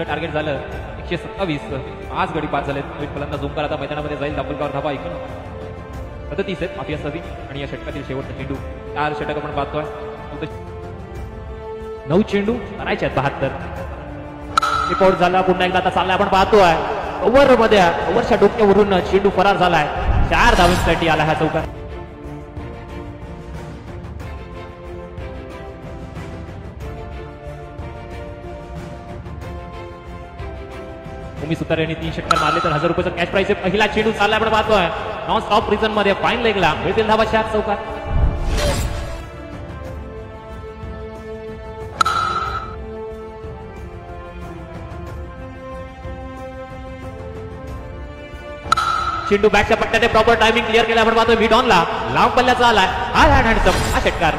Target झालं 127. 5 गडी बाद झालेत. नवीन फलंदाज ओंकार आता मैदानामध्ये जाईल. दापोलगावर धावा ऐकून 37 आहेत माफिया सदी आणि या षटकातील शेवटचा चेंडू 4 षटक आपण पाहतोय. 9 चेंडू करायचे आहेत 72. रिपोर्ट झाला पुन्हा एकदा आता चाललाय आपण पाहतोय ओव्हर मध्ये ओव्हरच्या डोक्यावरून चेंडू फरार झालाय. 4 धावांसाठी आला हा चौकार. भूमी सुतार यांनी 3 षटकार मारले तर 1000 रुपयाचा कॅश प्राइस आहे. पहिला चेंडू चाललाय आपण पाहतोय नॉन स्टॉप रिझन मध्ये फाईन लेगला मिळतील धावा 4 चौकार. चेंडू बॅटच्या पट्ट्याने प्रॉपर टायमिंग क्लिअर केला आपण पाहतोय. मिड ऑनला लांब पल्ल्याचा आलाय. हा षटकार